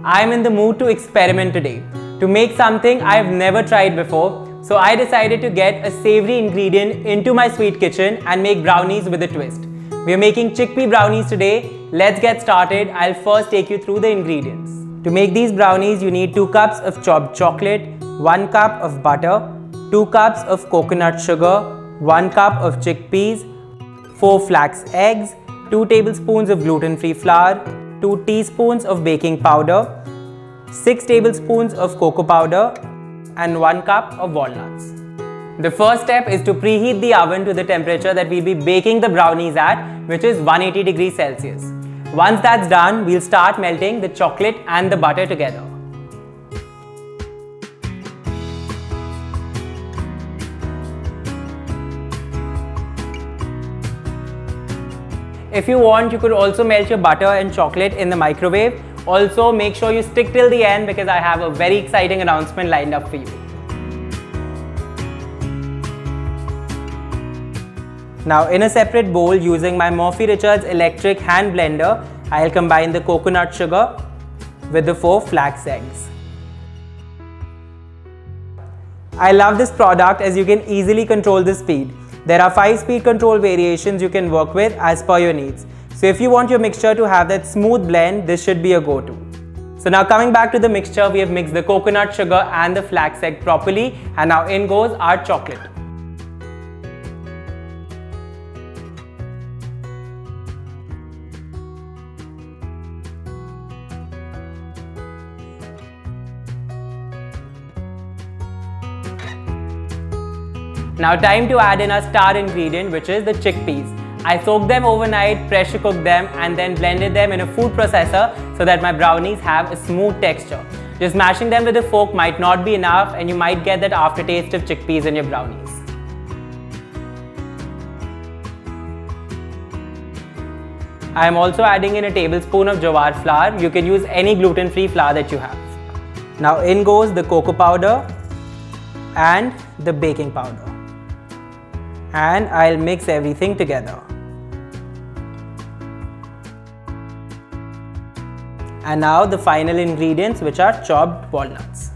I'm in the mood to experiment today, to make something I've never tried before, so I decided to get a savory ingredient into my sweet kitchen and make brownies with a twist. We are making chickpea brownies today. Let's get started. I'll first take you through the ingredients. To make these brownies, you need 2 cups of chopped chocolate, 1 cup of butter, 2 cups of coconut sugar, 1 cup of chickpeas, 4 flax eggs, 2 tablespoons of gluten-free flour, 2 teaspoons of baking powder, 6 tablespoons of cocoa powder, and 1 cup of walnuts. The first step is to preheat the oven to the temperature that we'll be baking the brownies at, which is 180 degrees Celsius. Once that's done, we'll start melting the chocolate and the butter together. If you want, you could also melt your butter and chocolate in the microwave. Also, make sure you stick till the end because I have a very exciting announcement lined up for you. Now, in a separate bowl, using my Murphy Richards electric hand blender, I'll combine the coconut sugar with the 4 flax eggs. I love this product as you can easily control the speed. There are 5 speed control variations you can work with as per your needs. So if you want your mixture to have that smooth blend, this should be a go-to. So now coming back to the mixture, we have mixed the coconut sugar and the flax egg properly, and now in goes our chocolate. Now time to add in our star ingredient, which is the chickpeas. I soaked them overnight, pressure cooked them, and then blended them in a food processor so that my brownies have a smooth texture. Just mashing them with a fork might not be enough and you might get that aftertaste of chickpeas in your brownies. I am also adding in a tablespoon of jowar flour. You can use any gluten-free flour that you have. Now in goes the cocoa powder and the baking powder. And I'll mix everything together. And now the final ingredients, which are chopped walnuts.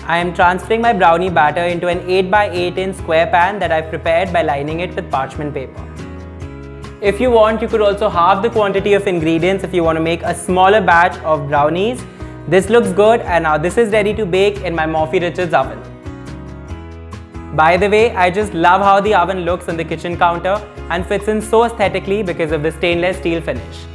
I am transferring my brownie batter into an 8 by 8 inch square pan that I've prepared by lining it with parchment paper. If you want, you could also halve the quantity of ingredients if you want to make a smaller batch of brownies. This looks good, and now this is ready to bake in my Murphy Richards oven. By the way, I just love how the oven looks on the kitchen counter and fits in so aesthetically because of the stainless steel finish.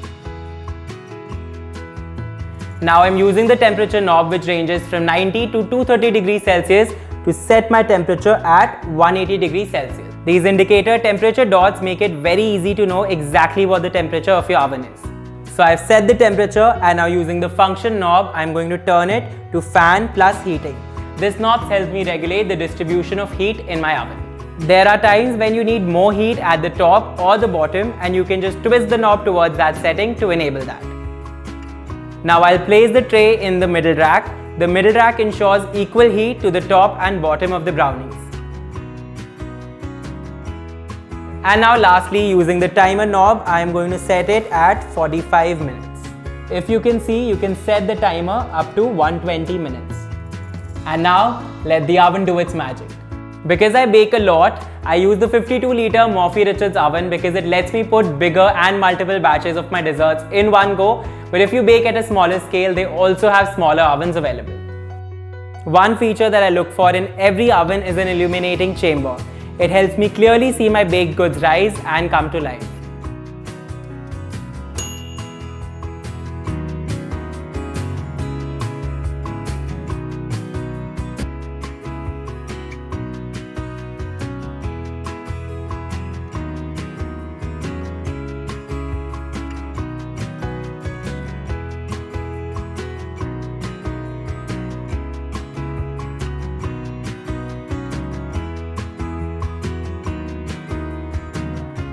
Now I'm using the temperature knob, which ranges from 90 to 230 degrees Celsius to set my temperature at 180 degrees Celsius. These indicator temperature dots make it very easy to know exactly what the temperature of your oven is. So I've set the temperature, and now using the function knob, I'm going to turn it to fan plus heating. This knob helps me regulate the distribution of heat in my oven. There are times when you need more heat at the top or the bottom, and you can just twist the knob towards that setting to enable that. Now I'll place the tray in the middle rack. The middle rack ensures equal heat to the top and bottom of the brownies. And now lastly, using the timer knob, I am going to set it at 45 minutes. If you can see, you can set the timer up to 120 minutes. And now, let the oven do its magic. Because I bake a lot, I use the 52-liter Murphy Richards oven because it lets me put bigger and multiple batches of my desserts in one go. But if you bake at a smaller scale, they also have smaller ovens available. One feature that I look for in every oven is an illuminating chamber. It helps me clearly see my baked goods rise and come to life.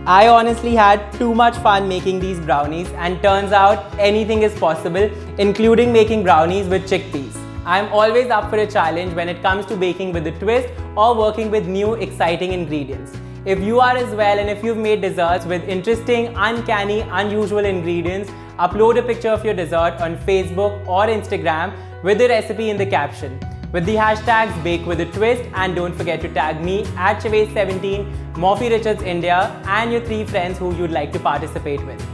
I honestly had too much fun making these brownies, and turns out anything is possible, including making brownies with chickpeas. I'm always up for a challenge when it comes to baking with a twist or working with new exciting ingredients. If you are as well, and if you've made desserts with interesting, uncanny, unusual ingredients, upload a picture of your dessert on Facebook or Instagram with the recipe in the caption with the hashtags Bake with a Twist, and don't forget to tag me at Chavez17, Morphy Richards India, and your 3 friends who you'd like to participate with.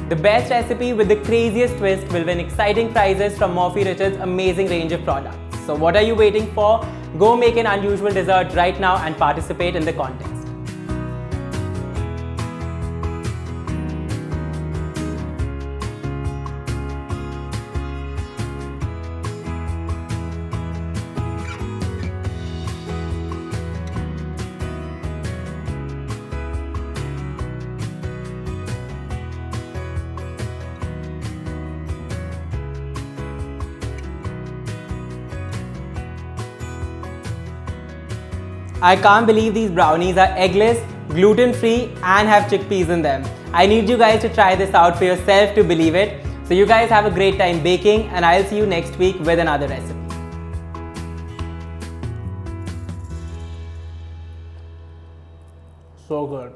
The best recipe with the craziest twist will win exciting prizes from Morphy Richards' amazing range of products. So what are you waiting for? Go make an unusual dessert right now and participate in the contest. I can't believe these brownies are eggless, gluten-free and have chickpeas in them. I need you guys to try this out for yourself to believe it. So you guys have a great time baking, and I'll see you next week with another recipe. So good.